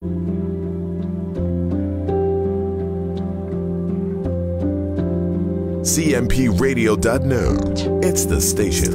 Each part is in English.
CMPRadio.net. It's the station.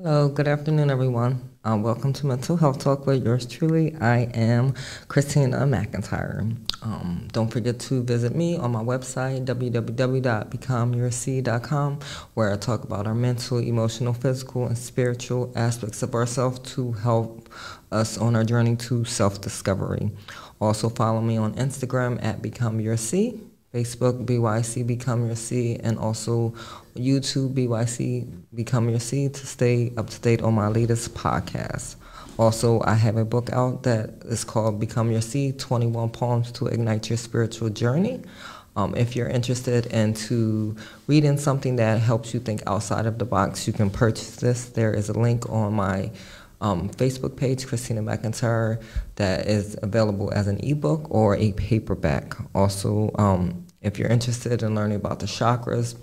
Hello, good afternoon, everyone. Welcome to Mental Health Talk with yours truly. I am Christina McIntyre. Don't forget to visit me on my website, www.becomeyourseed.com, where I talk about our mental, emotional, physical, and spiritual aspects of ourselves to help us on our journey to self-discovery. Also follow me on Instagram at Become Your Seed, Facebook, BYC Become Your Seed, and also YouTube, BYC Become Your Seed, to stay up to date on my latest podcast. Also, I have a book out that is called Become Your Seed, 21 Poems to Ignite Your Spiritual Journey. If you're interested into reading something that helps you think outside of the box, you can purchase this. There is a link on my Facebook page, Christina McIntyre, that is available as an ebook or a paperback. Also, if you're interested in learning about the chakras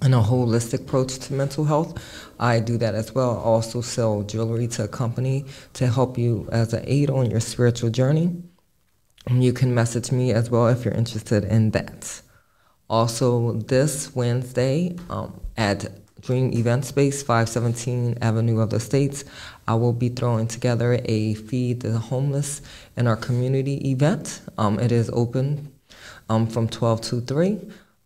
and a holistic approach to mental health, I do that as well. I also sell jewelry to a company to help you as an aid on your spiritual journey. You can message me as well if you're interested in that. Also, this Wednesday at Dream Event Space, 517 Avenue of the States, I will be throwing together a Feed the Homeless in Our Community event. It is open from 12 to 3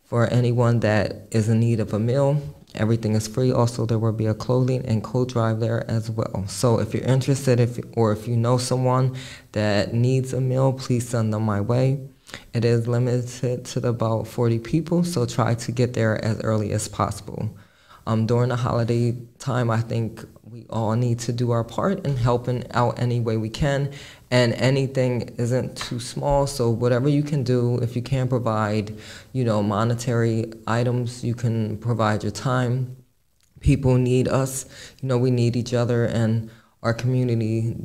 for anyone that is in need of a meal. Everything is free. Also, there will be a clothing and coat drive there as well. So if you're interested, if you know someone that needs a meal, please send them my way. It is limited to about 40 people, so try to get there as early as possible. During the holiday time, I think we all need to do our part in helping out any way we can, and anything isn't too small. So whatever you can do, if you can provide, monetary items, you can provide your time. People need us. We need each other, and our community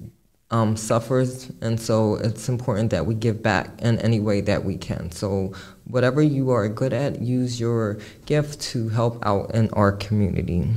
suffers, and so it's important that we give back in any way that we can. So whatever you are good at, use your gift to help out in our community.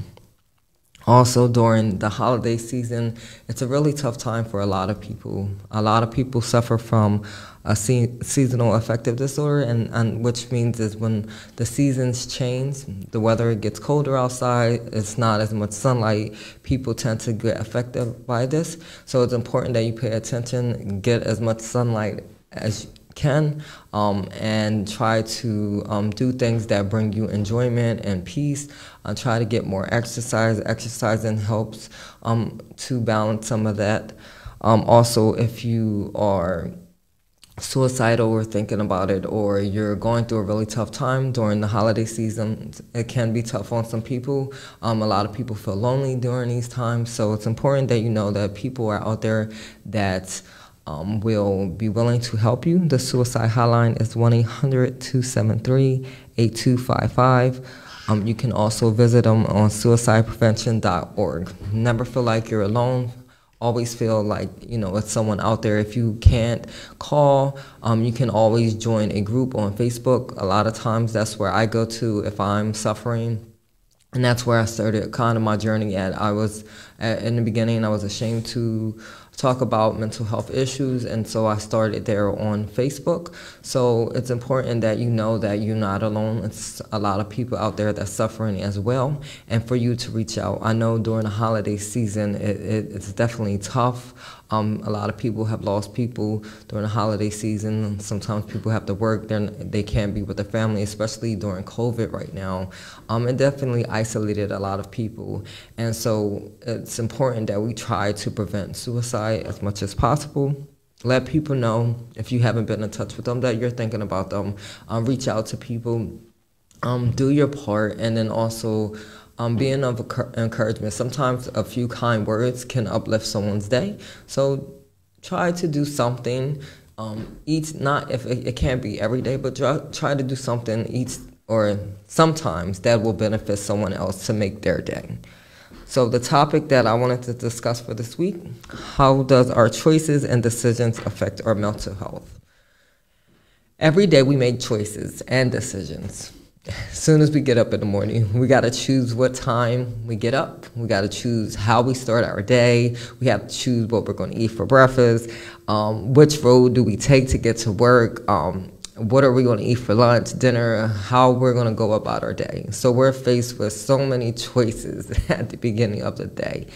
Also, during the holiday season, it's a really tough time for a lot of people. A lot of people suffer from a seasonal affective disorder, and which means is when the seasons change, the weather gets colder outside, it's not as much sunlight, people tend to get affected by this. So it's important that you pay attention, get as much sunlight as you can, and try to do things that bring you enjoyment and peace. Try to get more exercise. Exercising helps to balance some of that. Also, if you are suicidal or thinking about it, or you're going through a really tough time during the holiday season, it can be tough on some people. A lot of people feel lonely during these times, so it's important that you know that people are out there that will be willing to help you. The suicide hotline is 1-800-273-8255. You can also visit them on suicideprevention.org. Never feel like you're alone. Always feel like, it's someone out there. If you can't call, you can always join a group on Facebook. A lot of times that's where I go to if I'm suffering. And that's where I started kind of my journey at. In the beginning, I was ashamed to talk about mental health issues, and so I started there on Facebook. So it's important that you know that you're not alone. It's a lot of people out there that's suffering as well, and for you to reach out. I know during the holiday season, it's definitely tough. A lot of people have lost people during the holiday season. Sometimes people have to work, they can't be with their family, especially during COVID right now. It definitely isolated a lot of people. And so it's important that we try to prevent suicide as much as possible. Let people know, if you haven't been in touch with them, that you're thinking about them. Reach out to people, do your part, and then also being of encouragement. Sometimes a few kind words can uplift someone's day. So try to do something. Not if it can't be every day, but try to do something each or sometimes that will benefit someone else to make their day. So the topic that I wanted to discuss for this week: how does our choices and decisions affect our mental health? Every day we make choices and decisions. As soon as we get up in the morning, we got to choose what time we get up. We got to choose how we start our day. We have to choose what we're going to eat for breakfast. Which road do we take to get to work? What are we going to eat for lunch, dinner? How we're going to go about our day. So we're faced with so many choices at the beginning of the day.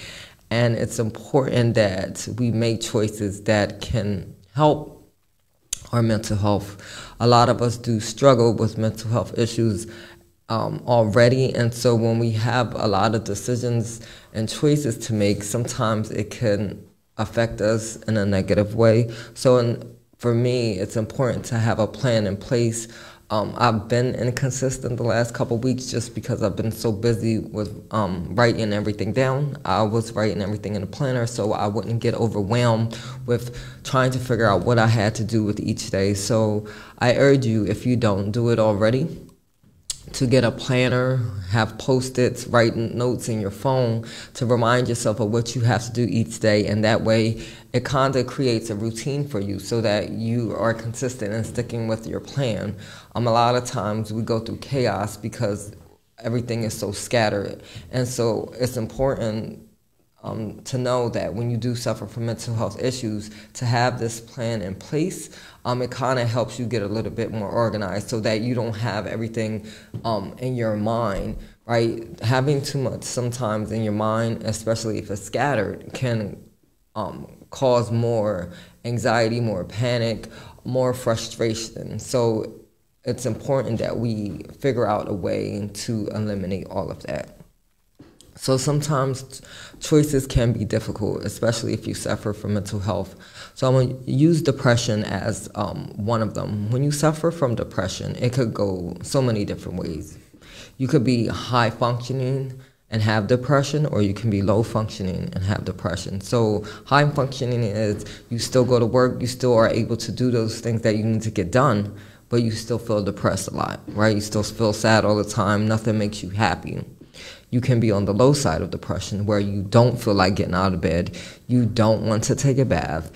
And it's important that we make choices that can help our mental health. A lot of us do struggle with mental health issues already, and so when we have a lot of decisions and choices to make, sometimes it can affect us in a negative way. So for me, it's important to have a plan in place. I've been inconsistent the last couple of weeks just because I've been so busy with writing everything down. I was writing everything in a planner so I wouldn't get overwhelmed with trying to figure out what I had to do with each day. So I urge you, if you don't do it already, to get a planner, have Post-its, write notes in your phone to remind yourself of what you have to do each day, and that way it kind of creates a routine for you so that you are consistent in sticking with your plan. A lot of times we go through chaos because everything is so scattered, and so it's important to know that when you do suffer from mental health issues, to have this plan in place, it kind of helps you get a little bit more organized so that you don't have everything in your mind, right? Having too much sometimes in your mind, especially if it's scattered, can cause more anxiety, more panic, more frustration. So it's important that we figure out a way to eliminate all of that. So sometimes choices can be difficult, especially if you suffer from mental health. So I'm going to use depression as one of them. When you suffer from depression, it could go so many different ways. You could be high functioning and have depression, or you can be low functioning and have depression. So high functioning is you still go to work, you still are able to do those things that you need to get done, but you still feel depressed a lot, right? You still feel sad all the time, nothing makes you happy. You can be on the low side of depression where you don't feel like getting out of bed, you don't want to take a bath,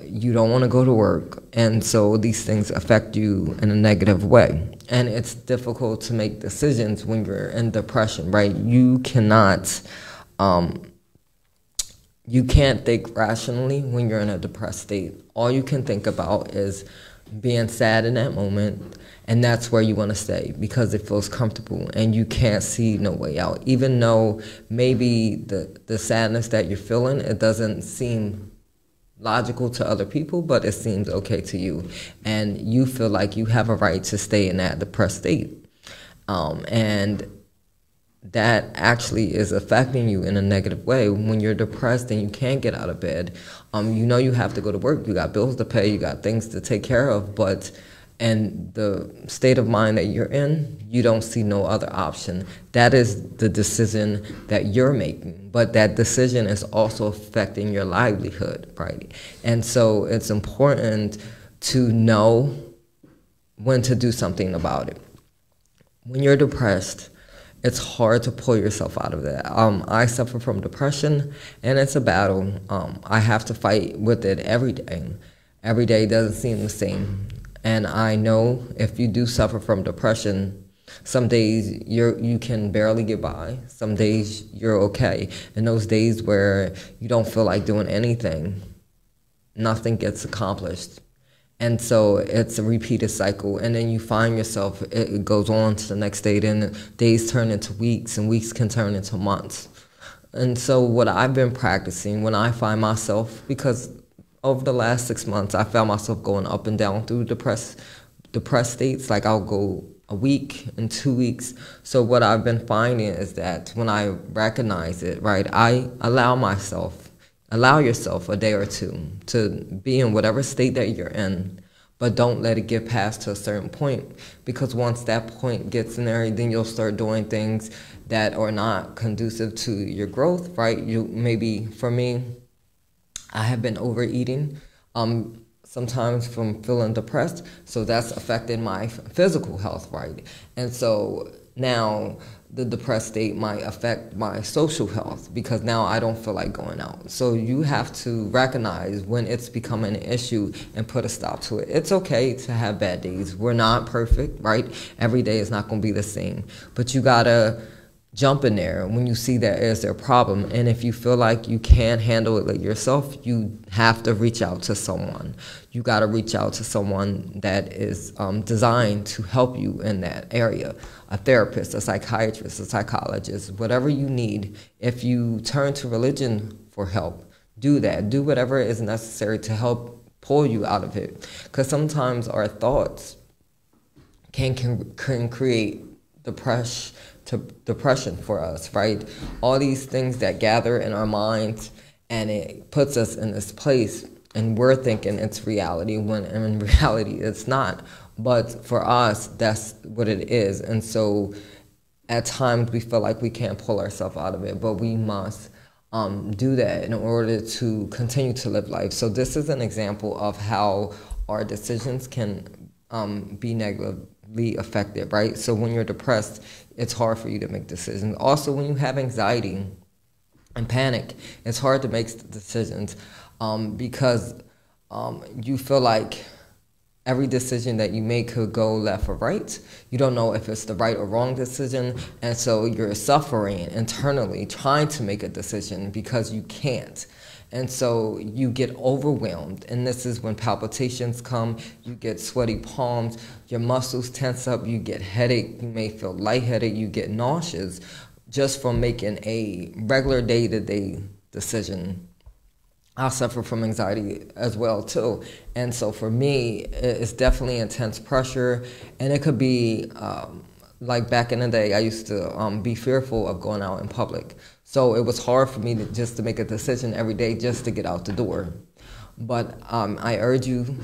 you don't want to go to work, and so these things affect you in a negative way. And it's difficult to make decisions when you're in depression, right? You can't think rationally when you're in a depressed state. All you can think about is being sad in that moment, and that's where you want to stay because it feels comfortable and you can't see no way out. Even though maybe the sadness that you're feeling, it doesn't seem logical to other people, but it seems okay to you. And you feel like you have a right to stay in that depressed state. And that actually is affecting you in a negative way. When you're depressed and you can't get out of bed, you know you have to go to work, you got bills to pay, you got things to take care of, but in the state of mind that you're in, you don't see no other option. That is the decision that you're making, but that decision is also affecting your livelihood, right? And so it's important to know when to do something about it. When you're depressed, it's hard to pull yourself out of that. I suffer from depression, and it's a battle. I have to fight with it every day. Every day doesn't seem the same. And I know if you do suffer from depression, Some days you can barely get by. Some days you're okay. And those days where you don't feel like doing anything, nothing gets accomplished. And so it's a repeated cycle. And then you find yourself, it goes on to the next day, then days turn into weeks, and weeks can turn into months. And so what I've been practicing when I find myself, because over the last 6 months, I found myself going up and down through depressed states. Like I'll go a week and 2 weeks. So what I've been finding is that when I recognize it, right, I allow yourself a day or two to be in whatever state that you're in, but don't let it get past to a certain point, because once that point gets in there, then you'll start doing things that are not conducive to your growth, right? Maybe for me, I have been overeating, sometimes from feeling depressed, so that's affected my physical health, right? And so now the depressed state might affect my social health, because now I don't feel like going out. So you have to recognize when it's becoming an issue and put a stop to it. It's okay to have bad days. We're not perfect, right? Every day is not going to be the same, but you gotta jump in there when you see that is their problem. And if you feel like you can't handle it yourself, you have to reach out to someone. You got to reach out to someone that is designed to help you in that area. A therapist, a psychiatrist, a psychologist, whatever you need. If you turn to religion for help, do that. Do whatever is necessary to help pull you out of it. Because sometimes our thoughts can create depression for us, right? All these things that gather in our minds, and it puts us in this place, and we're thinking it's reality when in reality it's not. But for us, that's what it is. And so at times we feel like we can't pull ourselves out of it, but we must do that in order to continue to live life. So this is an example of how our decisions can be negatively affected, right? So when you're depressed, it's hard for you to make decisions. Also, when you have anxiety and panic, it's hard to make decisions because you feel like every decision that you make could go left or right. You don't know if it's the right or wrong decision, and so you're suffering internally trying to make a decision because you can't. And so you get overwhelmed, and this is when palpitations come, you get sweaty palms, your muscles tense up, you get headache, you may feel lightheaded, you get nauseous just from making a regular day-to-day decision. I suffer from anxiety as well too. And so for me, it's definitely intense pressure, and it could be like back in the day, I used to be fearful of going out in public. So it was hard for me to make a decision every day just to get out the door. But I urge you,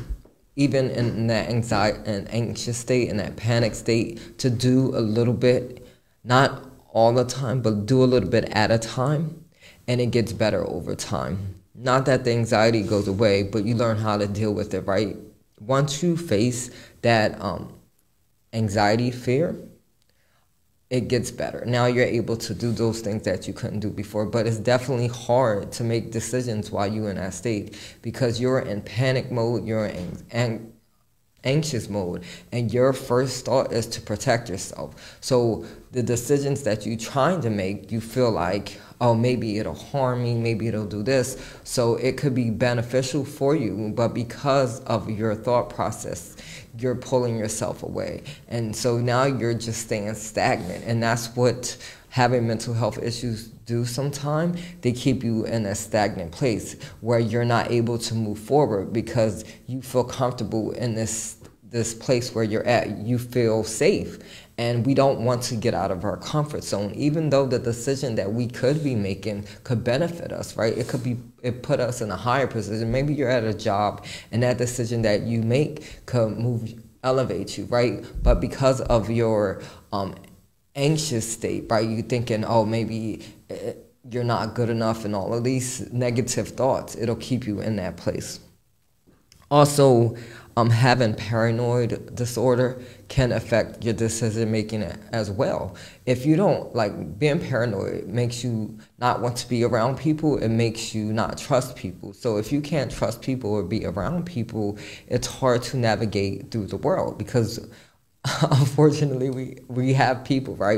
even in that anxiety and anxious state, in that panic state, to do a little bit, not all the time, but do a little bit at a time, and it gets better over time. Not that the anxiety goes away, but you learn how to deal with it, right? Once you face that anxiety, fear, it gets better. Now you're able to do those things that you couldn't do before, but it's definitely hard to make decisions while you're in that state because you're in panic mode, you're in anxious mode, and your first thought is to protect yourself. So the decisions that you're trying to make, you feel like, oh, maybe it'll harm me, maybe it'll do this. So it could be beneficial for you, but because of your thought process, you're pulling yourself away. And so now you're just staying stagnant. And that's what having mental health issues do sometimes. They keep you in a stagnant place where you're not able to move forward because you feel comfortable in this place where you're at. You feel safe. And we don't want to get out of our comfort zone, even though the decision that we could be making could benefit us, right? It put us in a higher position. Maybe you're at a job and that decision that you make could elevate you, right? But because of your anxious state, right? You're thinking, oh, maybe you're not good enough, and all of these negative thoughts, it'll keep you in that place. Also, having paranoid disorder can affect your decision making as well. If you don't, being paranoid makes you not want to be around people, it makes you not trust people. So if you can't trust people or be around people, it's hard to navigate through the world because unfortunately, we have people, right?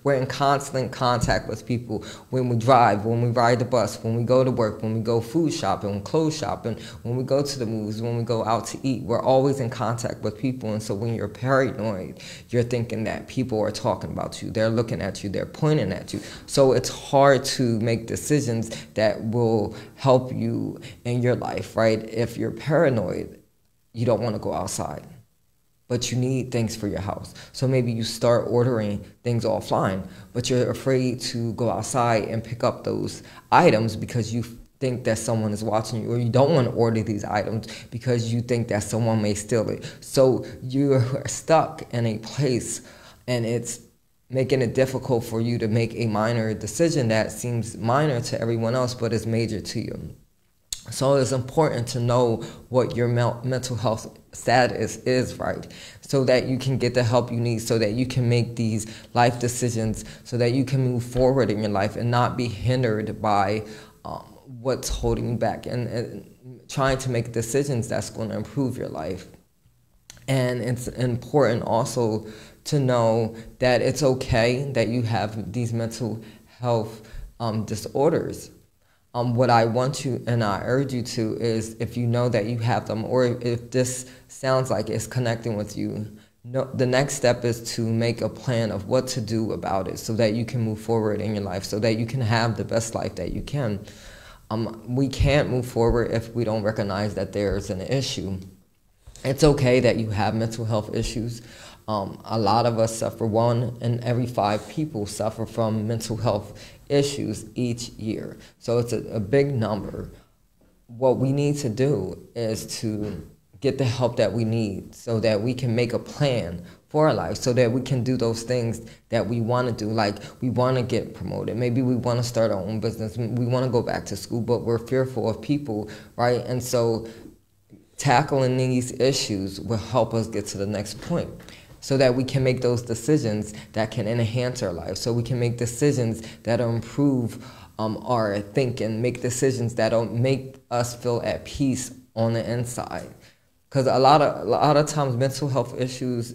We're in constant contact with people when we drive, when we ride the bus, when we go to work, when we go food shopping, clothes shopping, when we go to the movies, when we go out to eat. We're always in contact with people. And so when you're paranoid, you're thinking that people are talking about you. They're looking at you. They're pointing at you. So it's hard to make decisions that will help you in your life, right? If you're paranoid, you don't want to go outside, but you need things for your house. So maybe you start ordering things offline, but you're afraid to go outside and pick up those items because you think that someone is watching you, or you don't want to order these items because you think that someone may steal it. So you're stuck in a place, and it's making it difficult for you to make a minor decision that seems minor to everyone else, but is major to you. So it's important to know what your mental health status is, right? So that you can get the help you need, so that you can make these life decisions, so that you can move forward in your life and not be hindered by what's holding you back, and trying to make decisions that's going to improve your life. And it's important also to know that it's okay that you have these mental health disorders. What I want you, and I urge you to, is if you know that you have them, or if this sounds like it's connecting with you, the next step is to make a plan of what to do about it, so that you can move forward in your life, so that you can have the best life that you can. We can't move forward if we don't recognize that there's an issue. It's okay that you have mental health issues. A lot of us suffer. 1 in every 5 people suffer from mental health issues each year. So it's a big number. What we need to do is to get the help that we need, so that we can make a plan for our life, so that we can do those things that we want to do. Like, we want to get promoted. Maybe we want to start our own business. We want to go back to school, but we're fearful of people, right? And so tackling these issues will help us get to the next point, so that we can make those decisions that can enhance our life, so we can make decisions that'll improve our thinking, make decisions that'll make us feel at peace on the inside. Because a lot of times mental health issues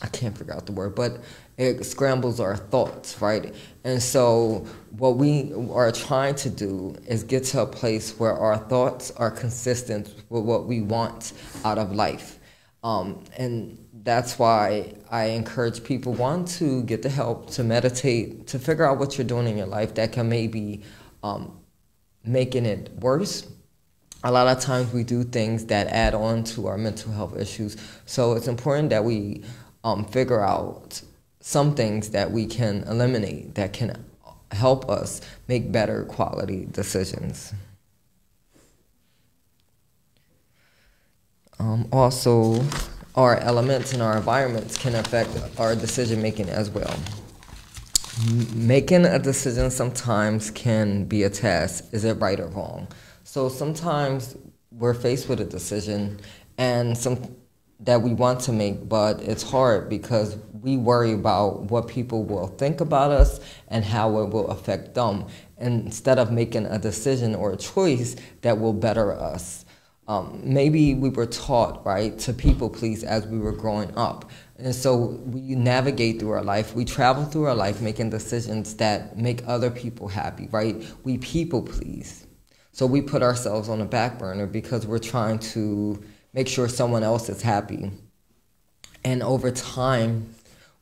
I can't figure out the word, but it scrambles our thoughts, right? And so what we are trying to do is get to a place where our thoughts are consistent with what we want out of life. And that's why I encourage people, 1, to get the help, to meditate, to figure out what you're doing in your life that can maybe making it worse. A lot of times we do things that add on to our mental health issues. So it's important that we figure out some things that we can eliminate that can help us make better quality decisions. Also, our elements and our environments can affect our decision making as well. Making a decision sometimes can be a test. Is it right or wrong? So sometimes we're faced with a decision and that we want to make, but it's hard because we worry about what people will think about us and how it will affect them, instead of making a decision or a choice that will better us. Maybe we were taught, right, to people please as we were growing up. And so we navigate through our life. We travel through our life making decisions that make other people happy, right? We people please. So we put ourselves on the back burner because we're trying to make sure someone else is happy. And over time,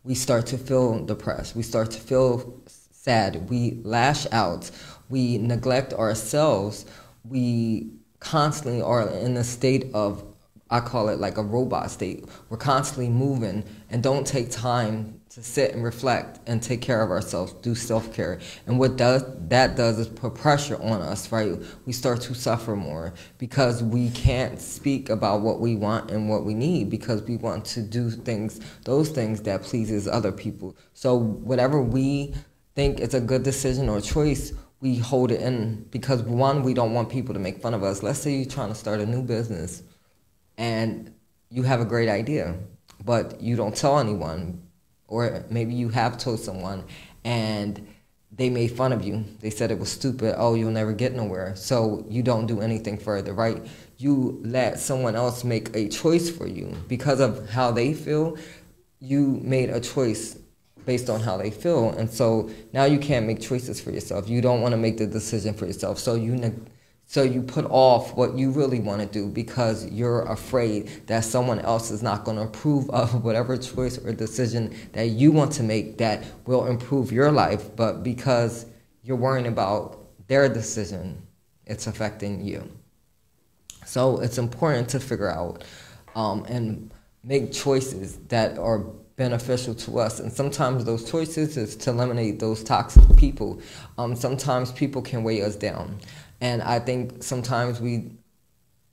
we start to feel depressed. We start to feel sad. We lash out. We neglect ourselves. We constantly are in a state of, I call it like a robot state. We're constantly moving and don't take time to sit and reflect and take care of ourselves, do self-care. And what that does is put pressure on us, right? We start to suffer more because we can't speak about what we want and what we need because we want to do things, those things that pleases other people. So whatever we think is a good decision or choice, we hold it in because, 1, we don't want people to make fun of us. Let's say you're trying to start a new business and you have a great idea, but you don't tell anyone, or maybe you have told someone and they made fun of you. They said it was stupid. Oh, you'll never get nowhere. So you don't do anything further, right? You let someone else make a choice for you. Because of how they feel, you made a choice based on how they feel. And so now you can't make choices for yourself. You don't want to make the decision for yourself. So you put off what you really want to do because you're afraid that someone else is not going to approve of whatever choice or decision that you want to make that will improve your life. But because you're worrying about their decision, it's affecting you. So it's important to figure out and make choices that are beneficial to us. And sometimes those choices is to eliminate those toxic people. Sometimes people can weigh us down. And I think sometimes we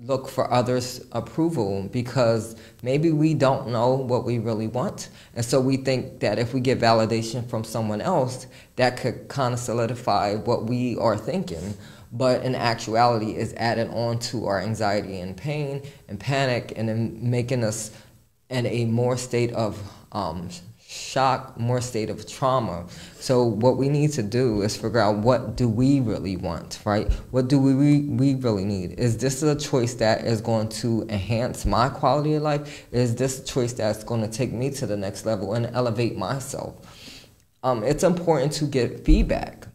look for others' approval because maybe we don't know what we really want. And so we think that if we get validation from someone else, that could kind of solidify what we are thinking. But in actuality, it's added on to our anxiety and pain and panic and then making us in a more state of shock, more state of trauma. So what we need to do is figure out, what do we really want, right? What do we really need? Is this a choice that is going to enhance my quality of life? Is this a choice that's going to take me to the next level and elevate myself? It's important to get feedback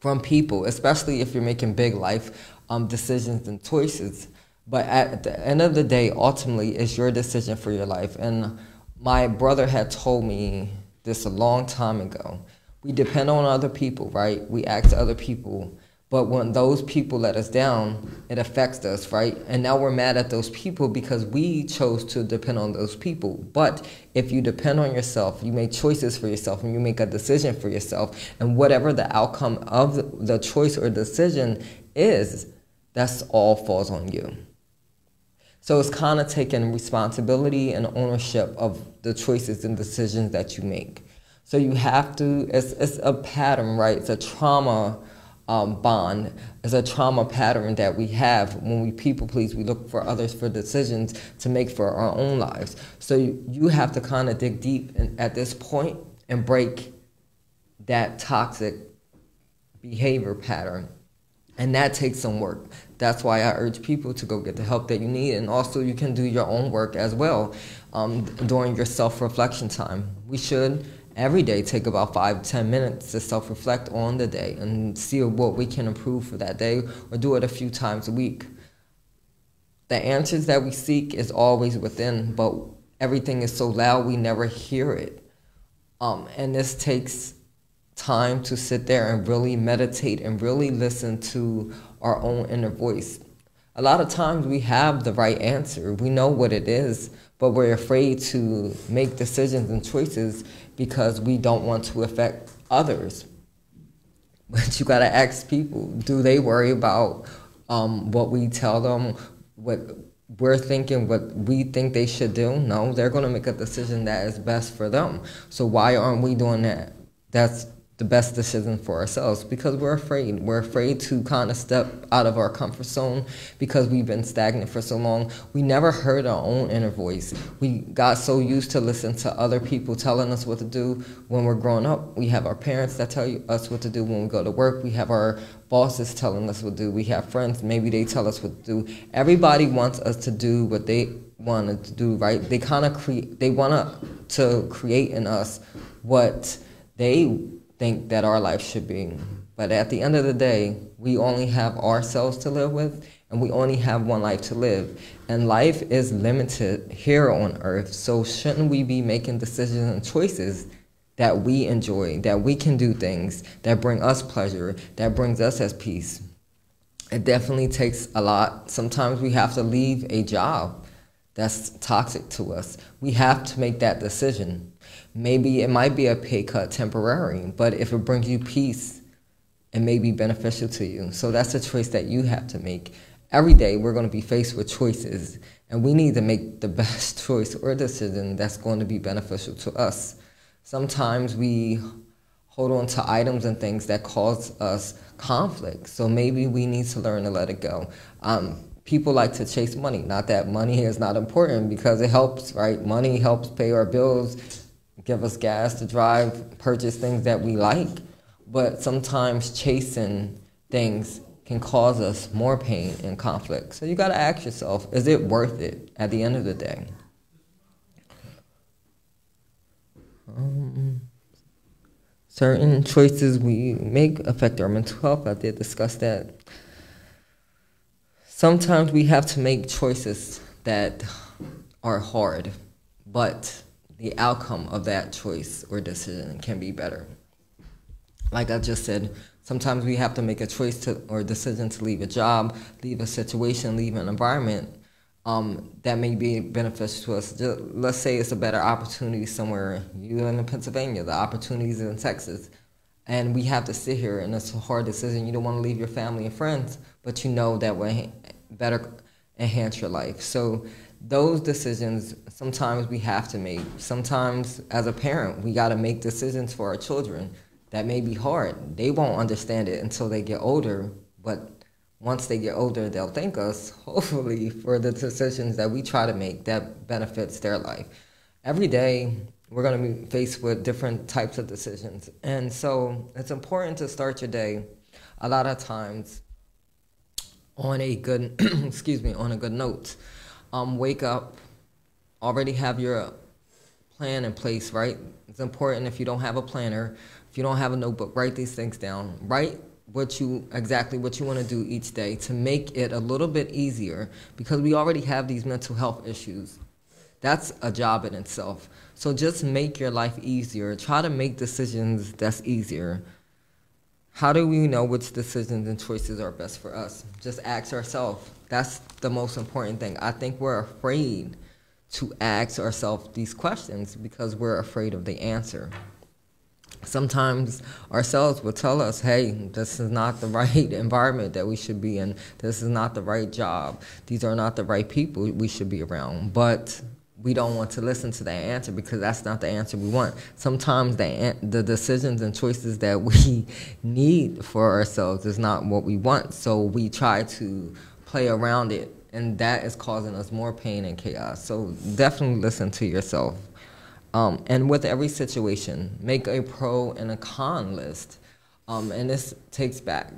from people, especially if you're making big life decisions and choices. But at the end of the day, ultimately, it's your decision for your life. And my brother had told me this a long time ago. We depend on other people, right? We ask other people. But when those people let us down, it affects us, right? And now we're mad at those people because we chose to depend on those people. But if you depend on yourself, you make choices for yourself, and you make a decision for yourself, and whatever the outcome of the choice or decision is, that's all falls on you. So it's kind of taking responsibility and ownership of the choices and decisions that you make. So you have to, it's a pattern, right? It's a trauma bond. It's a trauma pattern that we have when we people please. We look for others for decisions to make for our own lives. So you have to kind of dig deep at this point and break that toxic behavior pattern. And that takes some work. That's why I urge people to go get the help that you need. And also you can do your own work as well during your self-reflection time. We should every day take about 5 to 10 minutes to self-reflect on the day and see what we can improve for that day, or do it a few times a week. The answers that we seek is always within, but everything is so loud we never hear it. And this takes time to sit there and really meditate and really listen to our own inner voice. A lot of times we have the right answer. We know what it is, but we're afraid to make decisions and choices because we don't want to affect others. But you gotta ask people, do they worry about what we tell them, what we're thinking, what we think they should do? No, they're gonna make a decision that is best for them. So why aren't we doing that? That's the best decision for ourselves, because we're afraid. We're afraid to kind of step out of our comfort zone because we've been stagnant for so long. We never heard our own inner voice. We got so used to listening to other people telling us what to do when we're growing up. We have our parents that tell us what to do when we go to work. We have our bosses telling us what to do. We have friends, maybe they tell us what to do. Everybody wants us to do what they wanted to do, right? They kind of want to create in us what they think that our life should be. But at the end of the day, we only have ourselves to live with, and we only have one life to live. And life is limited here on earth, so shouldn't we be making decisions and choices that we enjoy, that we can do things that bring us pleasure, that brings us as peace? It definitely takes a lot. Sometimes we have to leave a job that's toxic to us. We have to make that decision. Maybe it might be a pay cut temporary, but if it brings you peace, it may be beneficial to you. So that's a choice that you have to make. Every day we're going to be faced with choices, and we need to make the best choice or decision that's going to be beneficial to us. Sometimes we hold on to items and things that cause us conflict, so maybe we need to learn to let it go. People like to chase money. Not that money is not important, because it helps, right? Money helps pay our bills, give us gas to drive, purchase things that we like. but sometimes chasing things can cause us more pain and conflict. So you got to ask yourself, is it worth it at the end of the day? Certain choices we make affect our mental health. I did discuss that. Sometimes we have to make choices that are hard, but the outcome of that choice or decision can be better. Like I just said, sometimes we have to make a choice or decision to leave a job, leave a situation, leave an environment that may be beneficial to us. Let's say it's a better opportunity somewhere. You live in Pennsylvania, the opportunities in Texas. And we have to sit here, and it's a hard decision. You don't want to leave your family and friends, but you know that will better enhance your life. So those decisions, sometimes we have to make. Sometimes, as a parent, we got to make decisions for our children that may be hard. They won't understand it until they get older, but once they get older, they'll thank us, hopefully, for the decisions that we try to make that benefits their life. Every day, we're going to be faced with different types of decisions. And so it's important to start your day a lot of times on a good, on a good note. Wake up, already have your plan in place, right? It's important. If you don't have a planner, if you don't have a notebook, write these things down. Write exactly what you want to do each day to make it a little bit easier, because we already have these mental health issues. That's a job in itself. So just make your life easier. Try to make decisions that's easier. How do we know which decisions and choices are best for us? Just ask ourselves. That's the most important thing. I think we're afraid to ask ourselves these questions because we're afraid of the answer. Sometimes ourselves will tell us, hey, this is not the right environment that we should be in. This is not the right job. These are not the right people we should be around. But we don't want to listen to that answer because that's not the answer we want. Sometimes the decisions and choices that we need for ourselves is not what we want. So we try to play around it, and that is causing us more pain and chaos. So definitely listen to yourself. And with every situation, make a pro and a con list. And this takes back.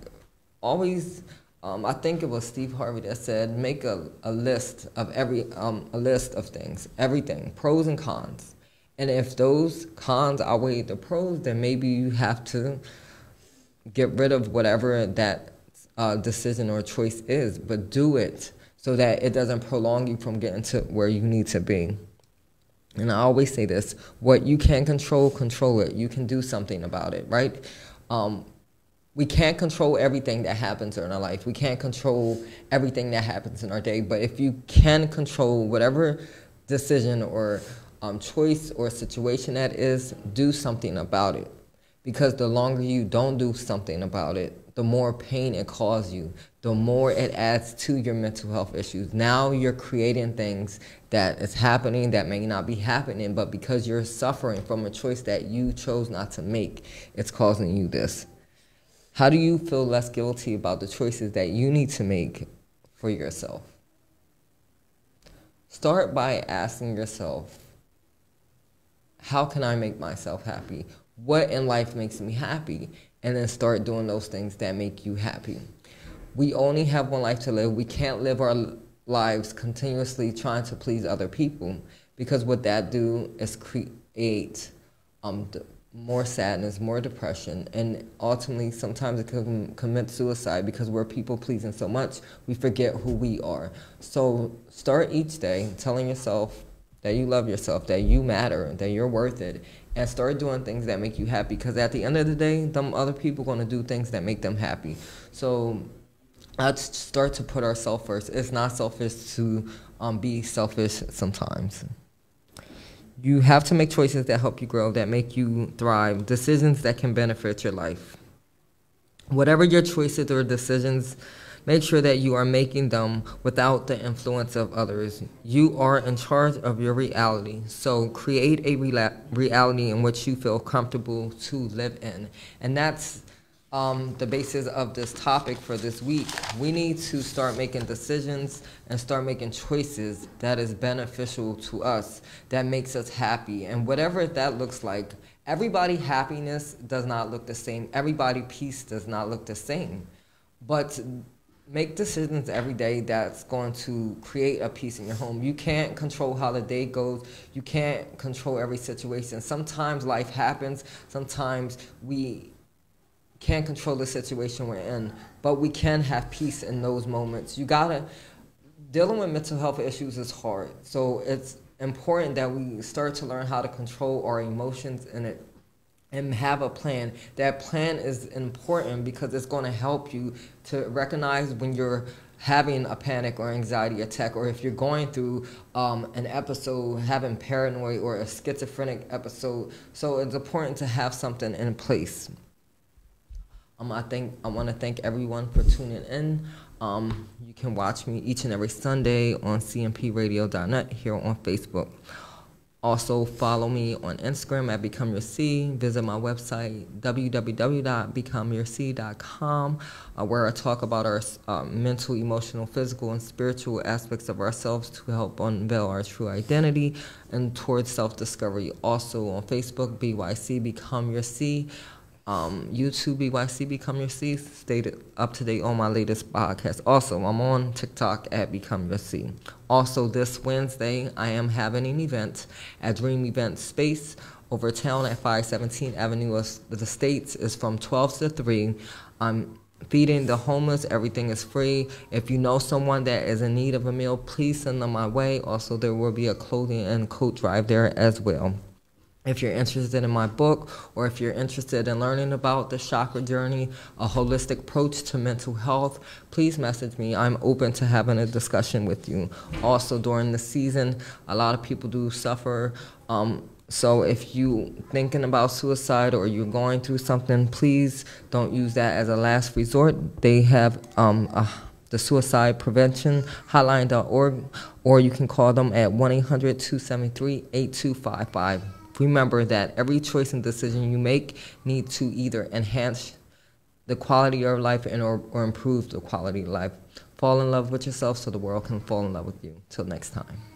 Always, I think it was Steve Harvey that said, make a list of a list of things, everything, pros and cons. And if those cons outweigh the pros, then maybe you have to get rid of whatever that decision or choice is, but do it so that it doesn't prolong you from getting to where you need to be. And I always say this, what you can control, control it. You can do something about it, right? We can't control everything that happens in our life. We can't control everything that happens in our day. But if you can control whatever decision or choice or situation that is, do something about it. Because the longer you don't do something about it, the more pain it causes you, the more it adds to your mental health issues. Now you're creating things that is happening that may not be happening, but because you're suffering from a choice that you chose not to make, it's causing you this. How do you feel less guilty about the choices that you need to make for yourself? Start by asking yourself, how can I make myself happy? What in life makes me happy? And then start doing those things that make you happy. We only have one life to live. We can't live our lives continuously trying to please other people, because what that do is create more sadness, more depression, and ultimately sometimes it can commit suicide because we're people pleasing so much we forget who we are. So start each day telling yourself that you love yourself, that you matter, that you're worth it, and start doing things that make you happy, because at the end of the day, them other people are going to do things that make them happy. So let's start to put ourselves first. It's not selfish to be selfish sometimes. You have to make choices that help you grow, that make you thrive, decisions that can benefit your life. Whatever your choices or decisions, make sure that you are making them without the influence of others. You are in charge of your reality, so create a reality in which you feel comfortable to live in. And that's the basis of this topic for this week. We need to start making decisions and start making choices that is beneficial to us, that makes us happy. And whatever that looks like, everybody happiness does not look the same. Everybody peace does not look the same. But make decisions every day that's going to create a peace in your home. You can't control how the day goes. You can't control every situation. Sometimes life happens. Sometimes we can't control the situation we're in, but we can have peace in those moments. Dealing with mental health issues is hard. So it's important that we start to learn how to control our emotions and have a plan. That plan is important because it's going to help you to recognize when you're having a panic or anxiety attack, or if you're going through an episode, having paranoid or a schizophrenic episode. So it's important to have something in place. I want to thank everyone for tuning in. You can watch me each and every Sunday on cmpradio.net here on Facebook. Also, follow me on Instagram at Become Your C. Visit my website, www.becomeyourc.com, where I talk about our mental, emotional, physical, and spiritual aspects of ourselves to help unveil our true identity and towards self-discovery. Also on Facebook, BYC Become Your C. YouTube, BYC Become Your C. Stay up to date on my latest podcast. Also, I'm on TikTok at Become Your C. Also, this Wednesday, I am having an event at Dream Event Space over town at 517 Avenue of the States. It's from 12 to 3. I'm feeding the homeless. Everything is free. If you know someone that is in need of a meal, please send them my way. Also, there will be a clothing and coat drive there as well. If you're interested in my book, or if you're interested in learning about the chakra journey, a holistic approach to mental health, please message me. I'm open to having a discussion with you. Also, during the season, a lot of people do suffer. So if you're thinking about suicide or you're going through something, please don't use that as a last resort. They have the suicide prevention hotline.org, or you can call them at 1-800-273-8255. Remember that every choice and decision you make need to either enhance the quality of your life or improve the quality of life. Fall in love with yourself so the world can fall in love with you. Till next time.